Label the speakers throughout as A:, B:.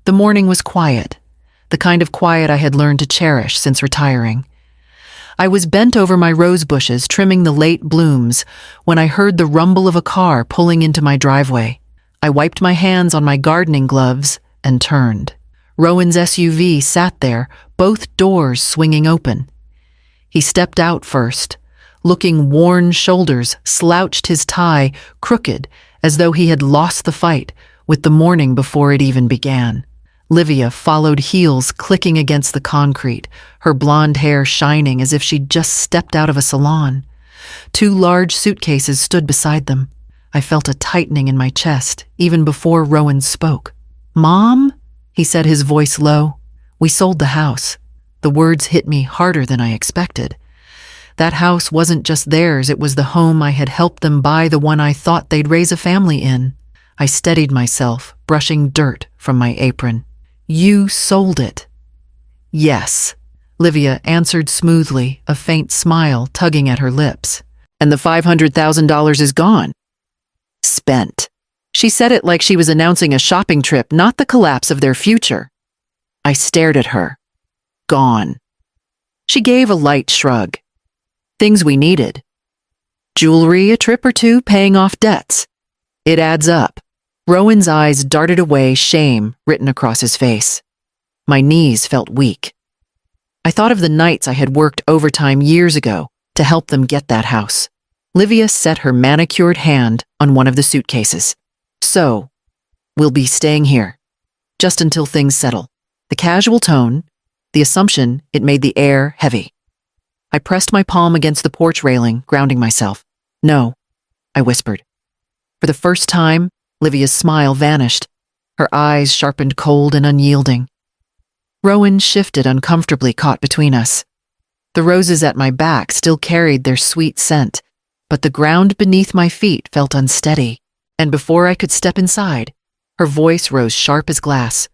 A: The morning was quiet, the kind of quiet I had learned to cherish since retiring. I was bent over my rose bushes trimming the late blooms when I heard the rumble of a car pulling into my driveway. I wiped my hands on my gardening gloves and turned. Rowan's SUV sat there, both doors swinging open. He stepped out first, looking worn shoulders, slouched his tie, crooked, as though he had lost the fight with the morning before it even began. Livia followed, heels clicking against the concrete, her blonde hair shining as if she'd just stepped out of a salon. 2 large suitcases stood beside them. I felt a tightening in my chest, even before Rowan spoke. "Mom?" he said, his voice low. "We sold the house." The words hit me harder than I expected. That house wasn't just theirs, it was the home I had helped them buy, the one I thought they'd raise a family in. I steadied myself, brushing dirt from my apron. "You sold it." "Yes," Livia answered smoothly, a faint smile tugging at her lips. "And the $500,000 is gone." "Spent." She said it like she was announcing a shopping trip, not the collapse of their future. I stared at her. "Gone." She gave a light shrug. "Things we needed. Jewelry, a trip or two, paying off debts. It adds up." Rowan's eyes darted away, shame written across his face. My knees felt weak. I thought of the nights I had worked overtime years ago to help them get that house. Livia set her manicured hand on one of the suitcases. "So, we'll be staying here, just until things settle." The casual tone, the assumption, it made the air heavy. I pressed my palm against the porch railing, grounding myself. "No," I whispered. For the first time, Livia's smile vanished, her eyes sharpened, cold and unyielding. Rowan shifted uncomfortably, caught between us. The roses at my back still carried their sweet scent, but the ground beneath my feet felt unsteady. And before I could step inside, her voice rose sharp as glass.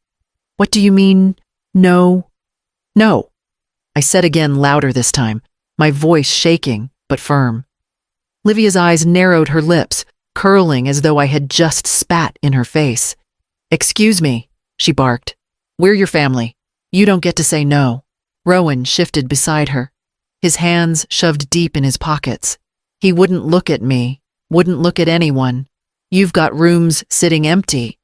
A: "What do you mean, no?" "No," I said again, louder this time, my voice shaking but firm. Livia's eyes narrowed, her lips curling as though I had just spat in her face. "Excuse me," she barked. "We're your family. You don't get to say no." Rowan shifted beside her, his hands shoved deep in his pockets. He wouldn't look at me, wouldn't look at anyone. "You've got rooms sitting empty."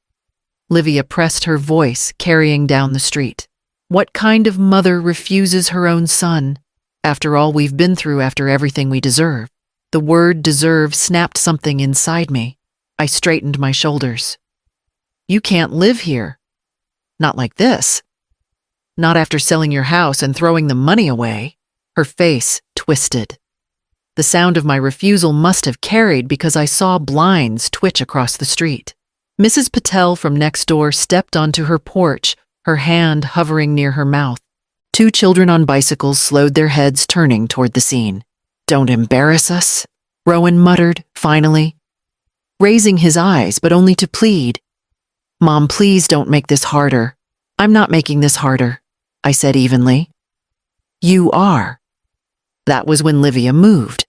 A: Livia pressed, her voice carrying down the street. "What kind of mother refuses her own son? After all we've been through, after everything we deserve." The word deserve snapped something inside me. I straightened my shoulders. "You can't live here. Not like this. Not after selling your house and throwing the money away." Her face twisted. The sound of my refusal must have carried because I saw blinds twitch across the street. Mrs. Patel from next door stepped onto her porch, her hand hovering near her mouth. 2 children on bicycles slowed their heads, turning toward the scene. "Don't embarrass us," Rowan muttered, finally, raising his eyes, but only to plead. "Mom, please don't make this harder." "I'm not making this harder," I said evenly. "You are." That was when Livia moved.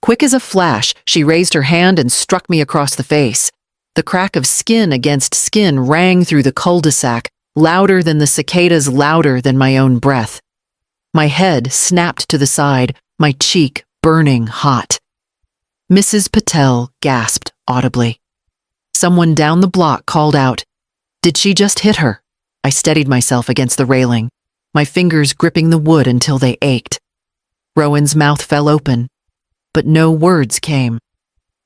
A: Quick as a flash, she raised her hand and struck me across the face. The crack of skin against skin rang through the cul-de-sac, louder than the cicadas, louder than my own breath. My head snapped to the side, my cheek burning hot. Mrs. Patel gasped audibly. Someone down the block called out, "Did she just hit her?" I steadied myself against the railing, my fingers gripping the wood until they ached. Rowan's mouth fell open, but no words came.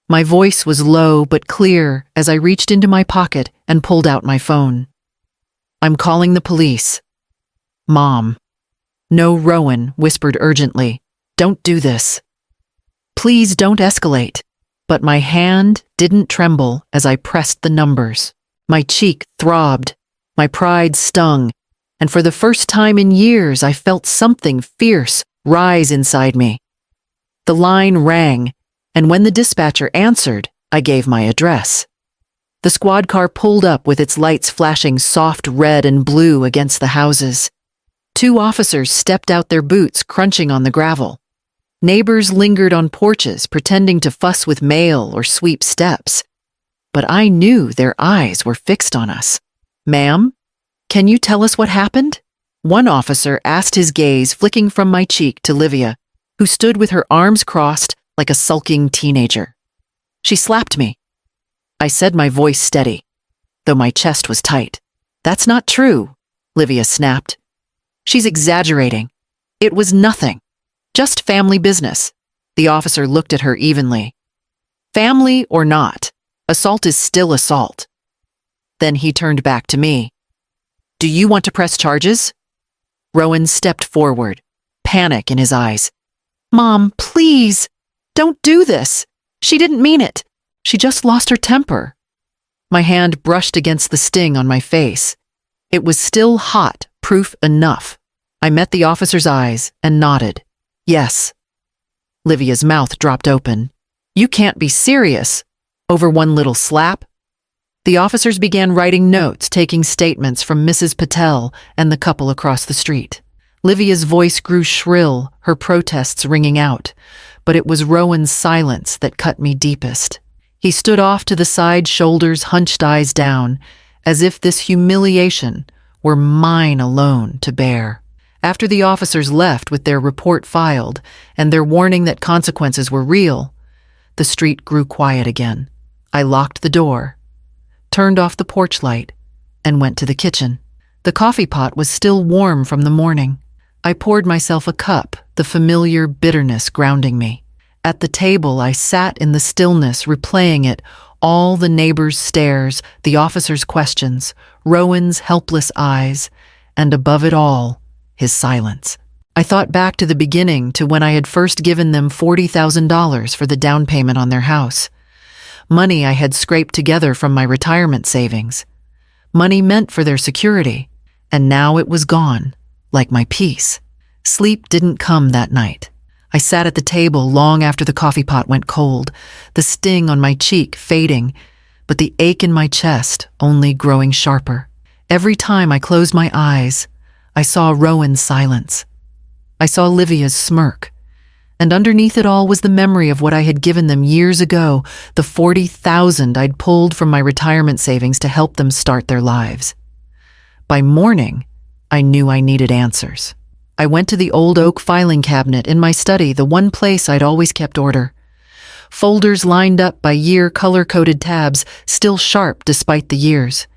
A: My voice was low but clear as I reached into my pocket and pulled out my phone. "I'm calling the police." "Mom." "No," Rowan whispered urgently. "Don't do this. Please don't escalate." But my hand didn't tremble as I pressed the numbers. My cheek throbbed, my pride stung, and for the first time in years I felt something fierce rise inside me. The line rang, and when the dispatcher answered, I gave my address. The squad car pulled up with its lights flashing soft red and blue against the houses. 2 officers stepped out, their boots crunching on the gravel. Neighbors lingered on porches, pretending to fuss with mail or sweep steps. But I knew their eyes were fixed on us. "Ma'am?" Can you tell us what happened? One officer asked, his gaze flicking from my cheek to Livia, who stood with her arms crossed like a sulking teenager. She slapped me. I said, my voice steady, though my chest was tight. That's not true, Livia snapped. She's exaggerating. It was nothing. Just family business. The officer looked at her evenly. Family or not, assault is still assault. Then he turned back to me. Do you want to press charges? Rowan stepped forward, panic in his eyes. Mom, please, don't do this. She didn't mean it. She just lost her temper. My hand brushed against the sting on my face. It was still hot, proof enough. I met the officer's eyes and nodded. Yes. Livia's mouth dropped open. You can't be serious. Over one little slap? The officers began writing notes, taking statements from Mrs. Patel and the couple across the street. Livia's voice grew shrill, her protests ringing out, but it was Rowan's silence that cut me deepest. He stood off to the side, shoulders hunched, eyes down, as if this humiliation were mine alone to bear. After the officers left with their report filed and their warning that consequences were real, the street grew quiet again. I locked the door, turned off the porch light, and went to the kitchen. The coffee pot was still warm from the morning. I poured myself a cup, the familiar bitterness grounding me. At the table, I sat in the stillness, replaying it, all the neighbors' stares, the officers' questions, Rowan's helpless eyes, and above it all, his silence. I thought back to the beginning, to when I had first given them $40,000 for the down payment on their house. Money I had scraped together from my retirement savings. Money meant for their security, and now it was gone, like my peace. Sleep didn't come that night. I sat at the table long after the coffee pot went cold, the sting on my cheek fading, but the ache in my chest only growing sharper. Every time I closed my eyes, I saw Rowan's silence. I saw Livia's smirk. And underneath it all was the memory of what I had given them years ago, the $40,000 I'd pulled from my retirement savings to help them start their lives. By morning, I knew I needed answers. I went to the old oak filing cabinet in my study, the one place I'd always kept order. Folders lined up by year, color-coded tabs, still sharp despite the years.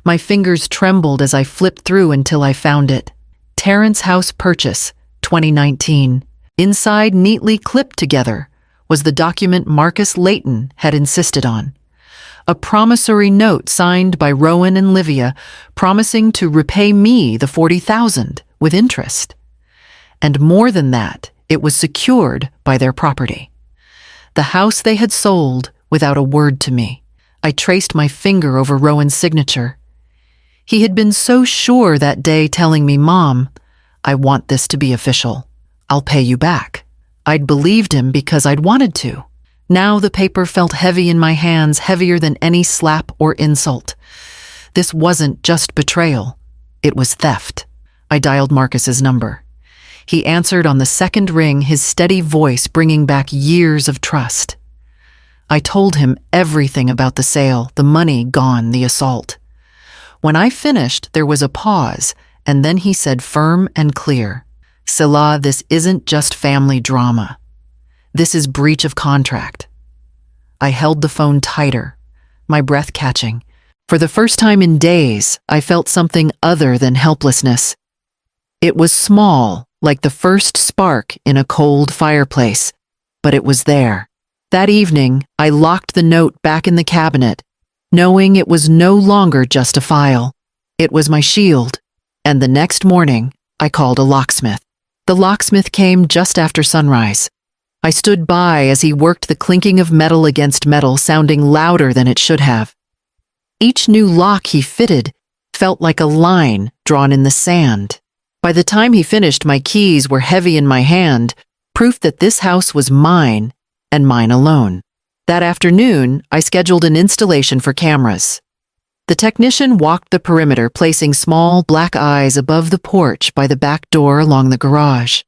A: My fingers trembled as I flipped through until I found it. Terrace House Purchase, 2019. Inside, neatly clipped together, was the document Marcus Layton had insisted on. A promissory note signed by Rowan and Livia, promising to repay me the $40,000 with interest. And more than that, it was secured by their property. The house they had sold without a word to me. I traced my finger over Rowan's signature. He had been so sure that day, telling me, Mom, I want this to be official. I'll pay you back. I'd believed him because I'd wanted to. Now the paper felt heavy in my hands, heavier than any slap or insult. This wasn't just betrayal. It was theft. I dialed Marcus's number. He answered on the second ring, his steady voice bringing back years of trust. I told him everything about the sale, the money gone, the assault. When I finished, there was a pause, and then he said firm and clear, Sila, this isn't just family drama. This is breach of contract. I held the phone tighter, my breath catching. For the first time in days, I felt something other than helplessness. It was small, like the first spark in a cold fireplace, but it was there. That evening, I locked the note back in the cabinet, knowing it was no longer just a file. It was my shield. And the next morning, I called a locksmith. The locksmith came just after sunrise. I stood by as he worked the clinking of metal against metal, sounding louder than it should have. Each new lock he fitted felt like a line drawn in the sand. By the time he finished, my keys were heavy in my hand, proof that this house was mine and mine alone. That afternoon, I scheduled an installation for cameras. The technician walked the perimeter, placing small black eyes above the porch by the back door along the garage.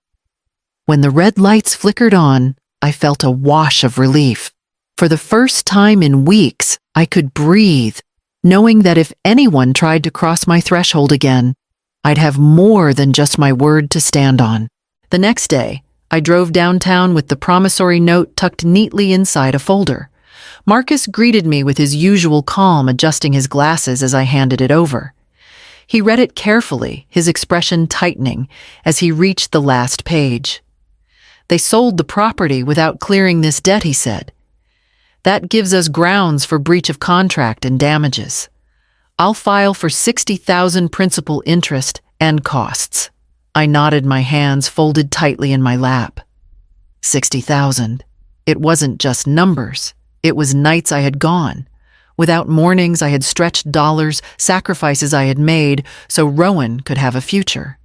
A: When the red lights flickered on, I felt a wash of relief. For the first time in weeks, I could breathe, knowing that if anyone tried to cross my threshold again, I'd have more than just my word to stand on. The next day, I drove downtown with the promissory note tucked neatly inside a folder. Marcus greeted me with his usual calm, adjusting his glasses as I handed it over. He read it carefully, his expression tightening as he reached the last page. "They sold the property without clearing this debt," he said. "That gives us grounds for breach of contract and damages. I'll file for $60,000 principal, interest, and costs." I nodded, my hands folded tightly in my lap. 60,000. It wasn't just numbers. It was nights I had gone. Without mornings I had stretched dollars, sacrifices I had made so Rowan could have a future.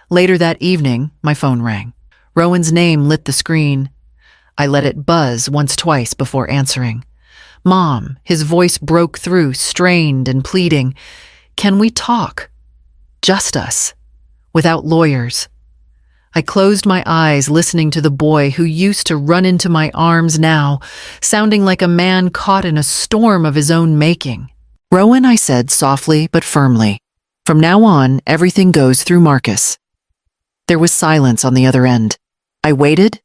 A: Later that evening, my phone rang. Rowan's name lit the screen. I let it buzz twice before answering. "Mom," his voice broke through, strained and pleading. "Can we talk? Just us. Without lawyers." I closed my eyes, listening to the boy who used to run into my arms now, sounding like a man caught in a storm of his own making. "Rowan," I said softly but firmly, "from now on, everything goes through Marcus." There was silence on the other end. I waited,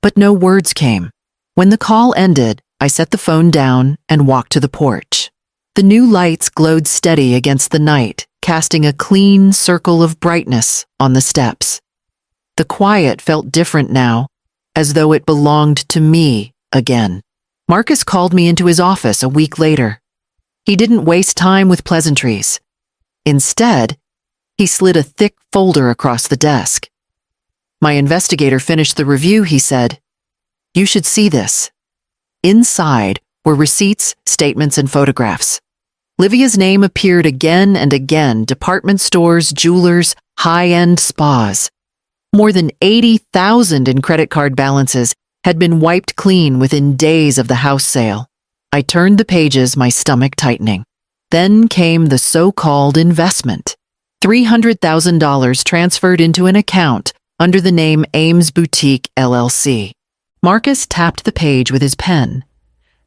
A: but no words came. When the call ended, I set the phone down and walked to the porch. The new lights glowed steady against the night, casting a clean circle of brightness on the steps. The quiet felt different now, as though it belonged to me again. Marcus called me into his office a week later. He didn't waste time with pleasantries. Instead, he slid a thick folder across the desk. "My investigator finished the review," he said. "You should see this." Inside were receipts, statements, and photographs. Livia's name appeared again and again: department stores, jewelers, high-end spas. More than 80,000 in credit card balances had been wiped clean within days of the house sale. I turned the pages, my stomach tightening. Then came the so-called investment. $300,000 transferred into an account under the name Ames Boutique LLC. Marcus tapped the page with his pen.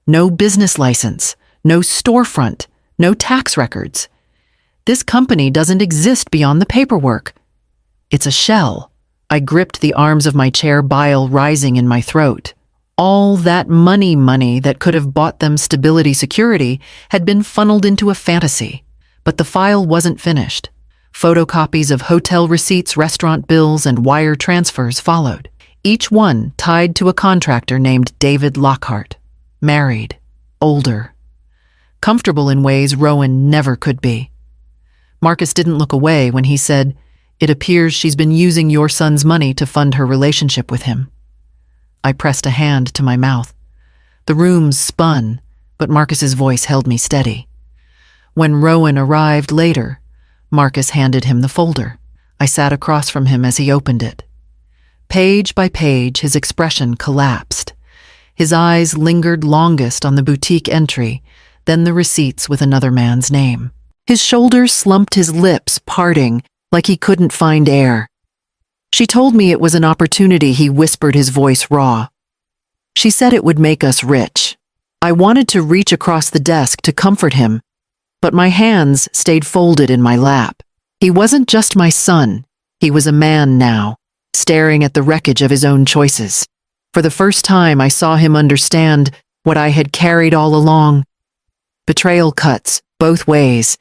A: No business license, no storefront, no tax records. This company doesn't exist beyond the paperwork. It's a shell. I gripped the arms of my chair, bile rising in my throat. All that money that could have bought them stability, security, had been funneled into a fantasy. But the file wasn't finished. Photocopies of hotel receipts, restaurant bills, and wire transfers followed, each one tied to a contractor named David Lockhart. Married, older, comfortable in ways Rowan never could be. Marcus didn't look away when he said, "It appears she's been using your son's money to fund her relationship with him." I pressed a hand to my mouth. The room spun, but Marcus's voice held me steady. When Rowan arrived later, Marcus handed him the folder. I sat across from him as he opened it. Page by page, his expression collapsed. His eyes lingered longest on the boutique entry, then the receipts with another man's name. His shoulders slumped, his lips parting, like he couldn't find air. "She told me it was an opportunity," he whispered, his voice raw. "She said it would make us rich." I wanted to reach across the desk to comfort him, but my hands stayed folded in my lap. He wasn't just my son. He was a man now, staring at the wreckage of his own choices. For the first time, I saw him understand what I had carried all along. Betrayal cuts both ways,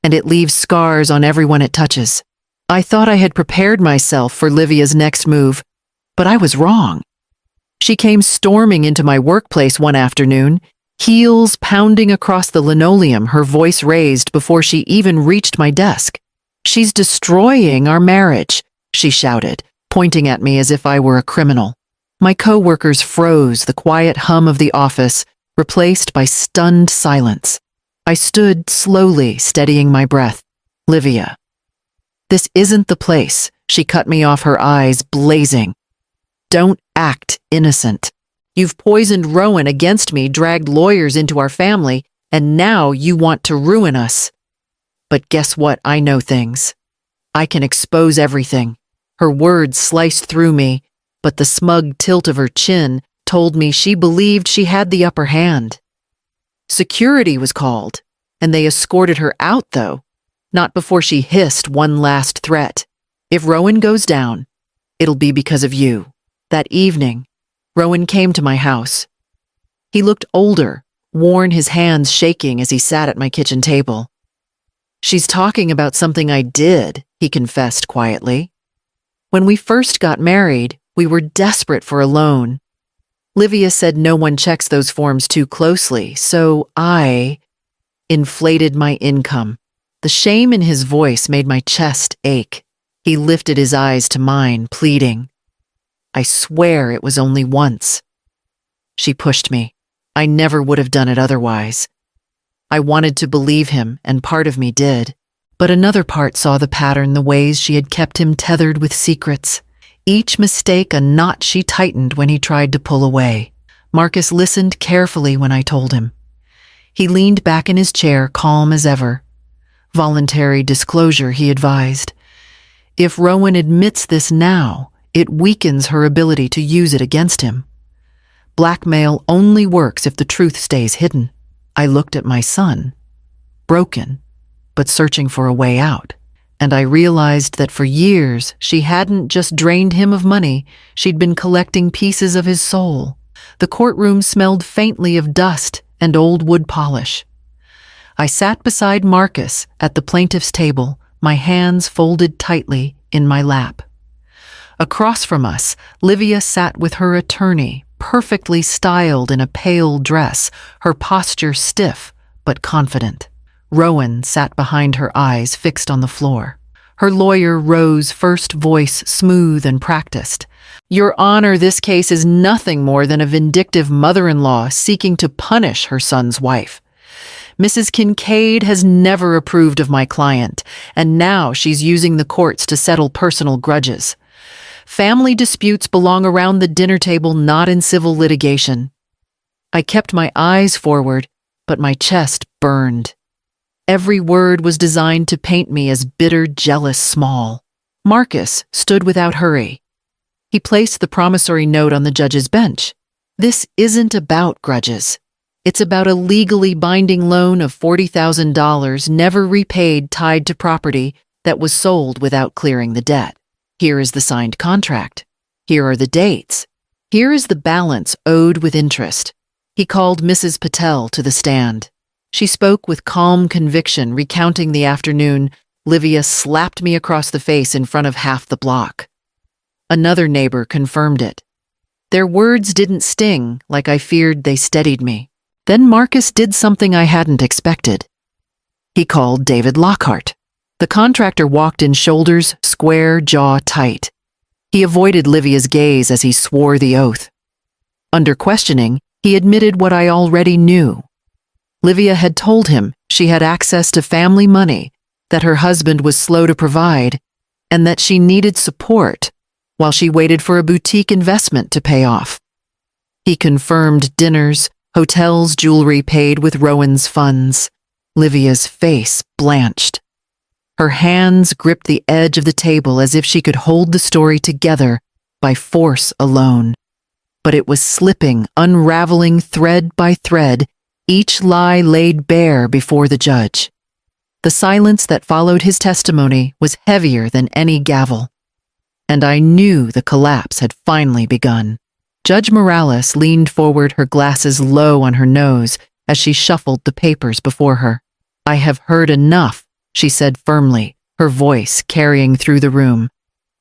A: and it leaves scars on everyone it touches. I thought I had prepared myself for Livia's next move, but I was wrong. She came storming into my workplace one afternoon, heels pounding across the linoleum, her voice raised before she even reached my desk. "She's destroying our marriage," she shouted, pointing at me as if I were a criminal. My co-workers froze, the quiet hum of the office replaced by stunned silence. I stood slowly, steadying my breath. "Livia, this isn't the place," she cut me off, her eyes blazing. "Don't act innocent. You've poisoned Rowan against me, dragged lawyers into our family, and now you want to ruin us. But guess what? I know things. I can expose everything." Her words sliced through me, but the smug tilt of her chin told me she believed she had the upper hand. Security was called, And they escorted her out, though, not before she hissed one last threat. If Rowan goes down, it'll be because of you. That evening, Rowan came to my house. He looked older, worn, his hands shaking as he sat at my kitchen table. She's talking about something I did, he confessed quietly. When we first got married, we were desperate for a loan. Livia said no one checks those forms too closely, so I inflated my income. The shame in his voice made my chest ache. He lifted his eyes to mine, pleading. I swear it was only once. She pushed me. I never would have done it otherwise. I wanted to believe him, and part of me did. But another part saw the pattern, the ways she had kept him tethered with secrets. Each mistake a knot she tightened when he tried to pull away. Marcus listened carefully when I told him. He leaned back in his chair, calm as ever. Voluntary disclosure, he advised. If Rowan admits this now, it weakens her ability to use it against him. Blackmail only works if the truth stays hidden. I looked at my son, broken, but searching for a way out. And I realized that for years, she hadn't just drained him of money, she'd been collecting pieces of his soul. The courtroom smelled faintly of dust and old wood polish. I sat beside Marcus at the plaintiff's table, my hands folded tightly in my lap. Across from us, Livia sat with her attorney, perfectly styled in a pale dress, her posture stiff but confident. Rowan sat behind her, eyes fixed on the floor. Her lawyer rose, first voice smooth and practiced. Your Honor, this case is nothing more than a vindictive mother-in-law seeking to punish her son's wife. Mrs. Kincaid has never approved of my client, and now she's using the courts to settle personal grudges. Family disputes belong around the dinner table, not in civil litigation. I kept my eyes forward, but my chest burned. Every word was designed to paint me as bitter, jealous, small. Marcus stood without hurry. He placed the promissory note on the judge's bench. This isn't about grudges. It's about a legally binding loan of $40,000 never repaid, tied to property that was sold without clearing the debt. Here is the signed contract. Here are the dates. Here is the balance owed with interest. He called Mrs. Patel to the stand. She spoke with calm conviction, recounting the afternoon. Livia slapped me across the face in front of half the block. Another neighbor confirmed it. Their words didn't sting like I feared, they steadied me. Then Marcus did something I hadn't expected. He called David Lockhart. The contractor walked in, shoulders square, jaw tight. He avoided Livia's gaze as he swore the oath. Under questioning, he admitted what I already knew. Livia had told him she had access to family money, that her husband was slow to provide, and that she needed support while she waited for a boutique investment to pay off. He confirmed dinners, hotels, jewelry paid with Rowan's funds. Livia's face blanched. Her hands gripped the edge of the table as if she could hold the story together by force alone. But it was slipping, unraveling thread by thread, each lie laid bare before the judge. The silence that followed his testimony was heavier than any gavel. And I knew the collapse had finally begun. Judge Morales leaned forward, her glasses low on her nose, as she shuffled the papers before her. I have heard enough, she said firmly, her voice carrying through the room.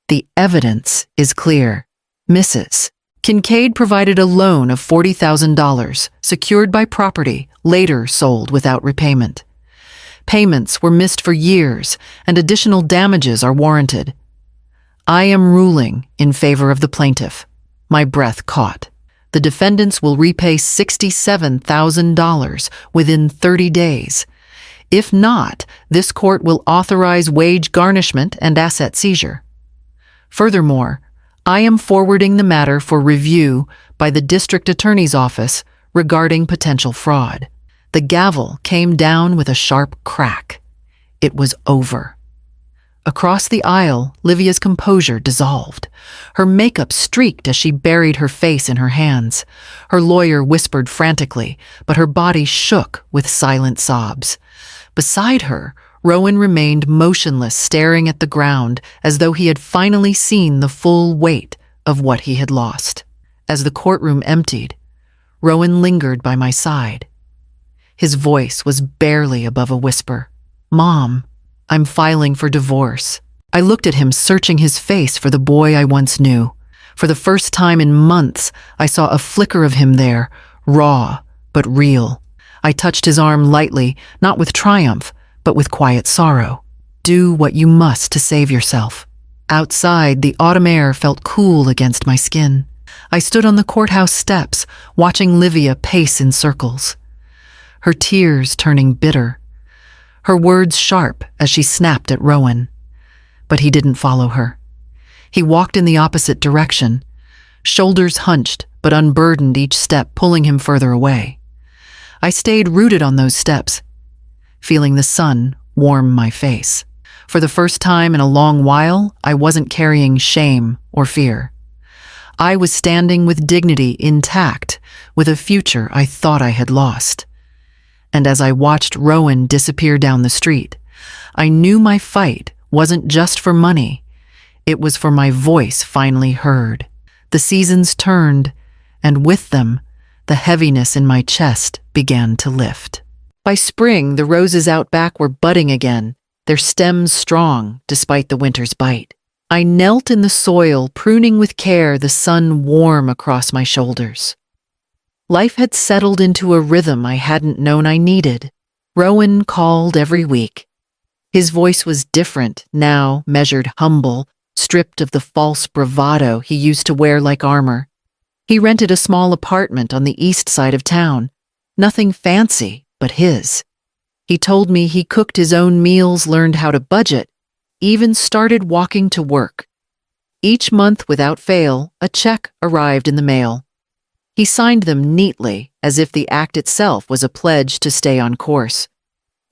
A: The evidence is clear. Mrs. Kincaid provided a loan of $40,000, secured by property, later sold without repayment. Payments were missed for years, and additional damages are warranted. I am ruling in favor of the plaintiff. My breath caught. The defendants will repay $67,000 within 30 days. If not, this court will authorize wage garnishment and asset seizure. Furthermore, I am forwarding the matter for review by the district attorney's office regarding potential fraud. The gavel came down with a sharp crack. It was over. Across the aisle, Livia's composure dissolved. Her makeup streaked as she buried her face in her hands. Her lawyer whispered frantically, but her body shook with silent sobs. Beside her, Rowan remained motionless, staring at the ground as though he had finally seen the full weight of what he had lost. As the courtroom emptied, Rowan lingered by my side. His voice was barely above a whisper. "Mom, I'm filing for divorce." I looked at him, searching his face for the boy I once knew. For the first time in months, I saw a flicker of him there, raw but real. I touched his arm lightly, not with triumph, but with quiet sorrow. Do what you must to save yourself. Outside, the autumn air felt cool against my skin. I stood on the courthouse steps, watching Livia pace in circles, her tears turning bitter, her words sharp as she snapped at Rowan. But he didn't follow her. He walked in the opposite direction, shoulders hunched but unburdened each step, pulling him further away. I stayed rooted on those steps, feeling the sun warm my face. For the first time in a long while, I wasn't carrying shame or fear. I was standing with dignity intact, with a future I thought I had lost. And as I watched Rowan disappear down the street, I knew my fight wasn't just for money. It was for my voice finally heard. The seasons turned, and with them, the heaviness in my chest began to lift. By spring, the roses out back were budding again, their stems strong despite the winter's bite. I knelt in the soil, pruning with care, the sun warm across my shoulders. Life had settled into a rhythm I hadn't known I needed. Rowan called every week. His voice was different now, measured humble, stripped of the false bravado he used to wear like armor. He rented a small apartment on the east side of town. Nothing fancy, but his. He told me he cooked his own meals, learned how to budget, even started walking to work. Each month, without fail, a check arrived in the mail. He signed them neatly, as if the act itself was a pledge to stay on course.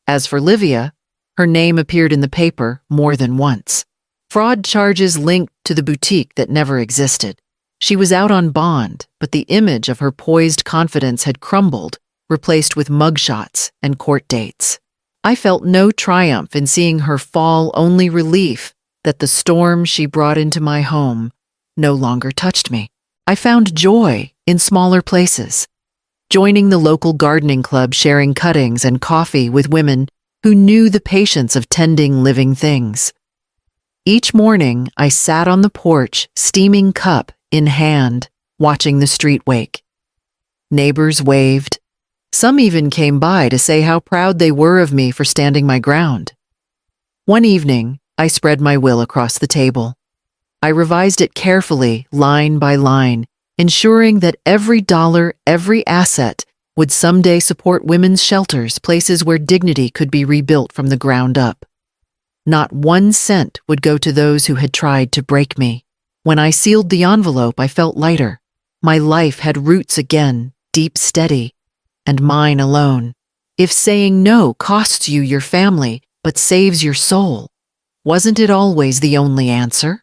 A: As for Livia, her name appeared in the paper more than once. Fraud charges linked to the boutique that never existed. She was out on bond, but the image of her poised confidence had crumbled, replaced with mugshots and court dates. I felt no triumph in seeing her fall, only relief that the storm she brought into my home no longer touched me. I found joy in smaller places, joining the local gardening club, sharing cuttings and coffee with women who knew the patience of tending living things. Each morning, I sat on the porch, steaming cup in hand, watching the street wake. Neighbors waved. Some even came by to say how proud they were of me for standing my ground. One evening, I spread my will across the table. I revised it carefully, line by line, ensuring that every dollar, every asset would someday support women's shelters, places where dignity could be rebuilt from the ground up. Not 1 cent would go to those who had tried to break me. When I sealed the envelope, I felt lighter. My life had roots again, deep, steady, and mine alone. If saying no costs you your family but saves your soul, wasn't it always the only answer?